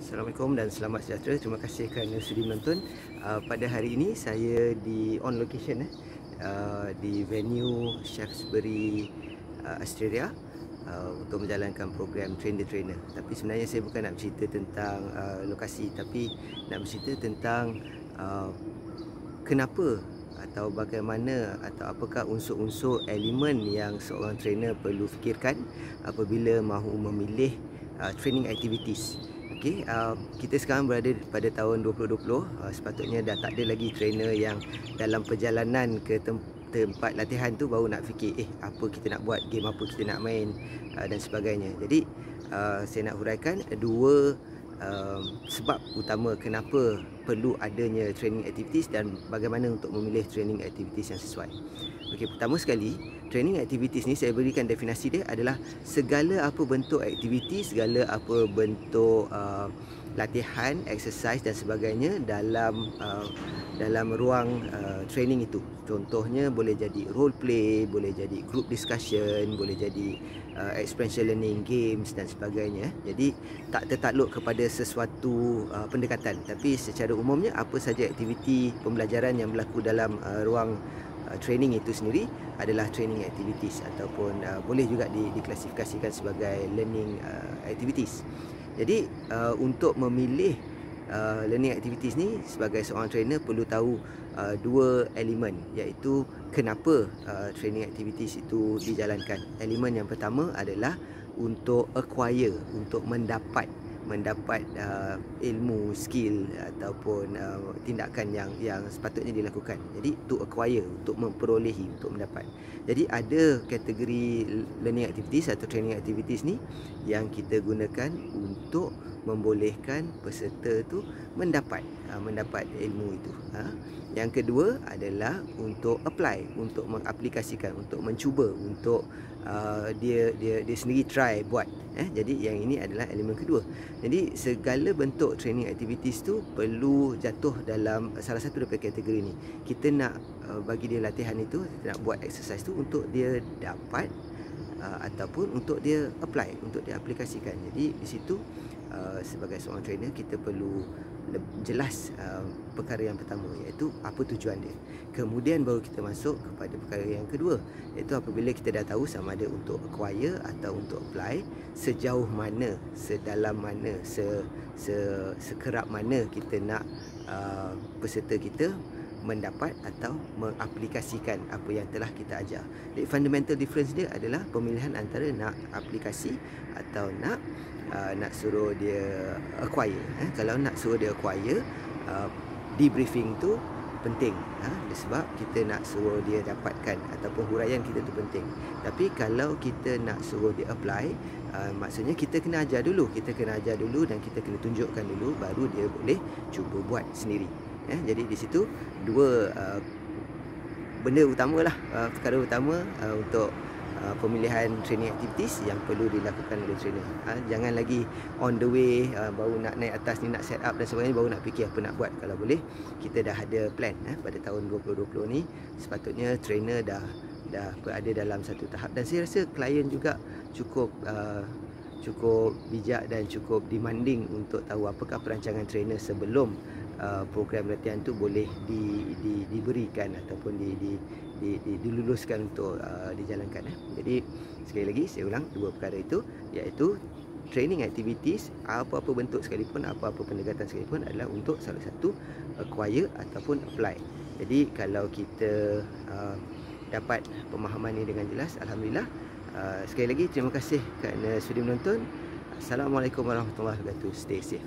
Assalamualaikum dan selamat sejahtera. Terima kasih kerana sudi menonton. Pada hari ini saya di on location di venue Shaftesbury, Australia, untuk menjalankan program Train the Trainer. Tapi sebenarnya saya bukan nak bercerita tentang lokasi, tapi nak bercerita tentang kenapa atau bagaimana atau apakah unsur-unsur elemen yang seorang trainer perlu fikirkan apabila mahu memilih training activities. Okey, kita sekarang berada pada tahun 2020. Sepatutnya dah tak ada lagi trainer yang dalam perjalanan ke tempat latihan tu baru nak fikir apa kita nak buat, game apa kita nak main dan sebagainya. Jadi saya nak huraikan dua sebab utama kenapa perlu adanya training activities dan bagaimana untuk memilih training activities yang sesuai. Okey, pertama sekali, training activities ni saya berikan definisi dia adalah segala apa bentuk aktiviti, segala apa bentuk latihan, exercise dan sebagainya dalam ruang training itu. Contohnya boleh jadi role play, boleh jadi group discussion, boleh jadi experiential learning, games dan sebagainya. Jadi tak tertakluk kepada sesuatu pendekatan, tapi secara umumnya apa saja aktiviti pembelajaran yang berlaku dalam ruang training itu sendiri adalah training activities ataupun boleh juga diklasifikasikan sebagai learning activities. Jadi untuk memilih learning activities ni sebagai seorang trainer perlu tahu dua elemen, iaitu kenapa training activities itu dijalankan. Elemen yang pertama adalah untuk acquire, untuk mendapat ilmu, skill ataupun tindakan yang sepatutnya dilakukan. Jadi to acquire, untuk memperolehi, untuk mendapat. Jadi ada kategori learning activities atau training activities ni yang kita gunakan untuk membolehkan peserta tu mendapat ilmu itu. Yang kedua adalah untuk apply, untuk mengaplikasikan, untuk mencuba, untuk dia sendiri try buat. Jadi yang ini adalah elemen kedua. Jadi segala bentuk training activities tu perlu jatuh dalam salah satu daripada kategori ni. Kita nak bagi dia latihan itu, kita nak buat exercise tu untuk dia dapat ataupun untuk dia apply, untuk dia aplikasikan. Jadi di situ sebagai seorang trainer kita perlu jelas perkara yang pertama, iaitu apa tujuan dia. Kemudian baru kita masuk kepada perkara yang kedua, iaitu apabila kita dah tahu sama ada untuk acquire atau untuk apply, sejauh mana, sedalam mana, sekerap mana kita nak peserta kita mendapat atau mengaplikasikan apa yang telah kita ajar. Jadi fundamental difference dia adalah pemilihan antara nak aplikasi atau nak suruh dia acquire. Kalau nak suruh dia acquire, debriefing tu penting, sebab kita nak suruh dia dapatkan ataupun huraian kita tu penting. Tapi kalau kita nak suruh dia apply, maksudnya kita kena ajar dulu, dan kita kena tunjukkan dulu, baru dia boleh cuba buat sendiri. Jadi di situ dua benda utamalah, perkara utama untuk pemilihan training activities yang perlu dilakukan oleh trainer. Jangan lagi on the way, baru nak naik atas ni, nak set up dan sebagainya, baru nak fikir apa nak buat. Kalau boleh kita dah ada plan. Pada tahun 2020 ni sepatutnya trainer dah berada dalam satu tahap, dan saya rasa klien juga cukup bijak dan cukup demanding untuk tahu apakah perancangan trainer sebelum program latihan tu boleh diberikan ataupun diluluskan untuk dijalankan. Jadi sekali lagi saya ulang dua perkara itu, iaitu training activities apa-apa bentuk sekalipun, apa-apa pendekatan sekalipun adalah untuk salah satu acquire ataupun apply. Jadi kalau kita dapat pemahaman ini dengan jelas, alhamdulillah. Sekali lagi terima kasih kerana sudi menonton. Assalamualaikum warahmatullahi wabarakatuh. Stay safe.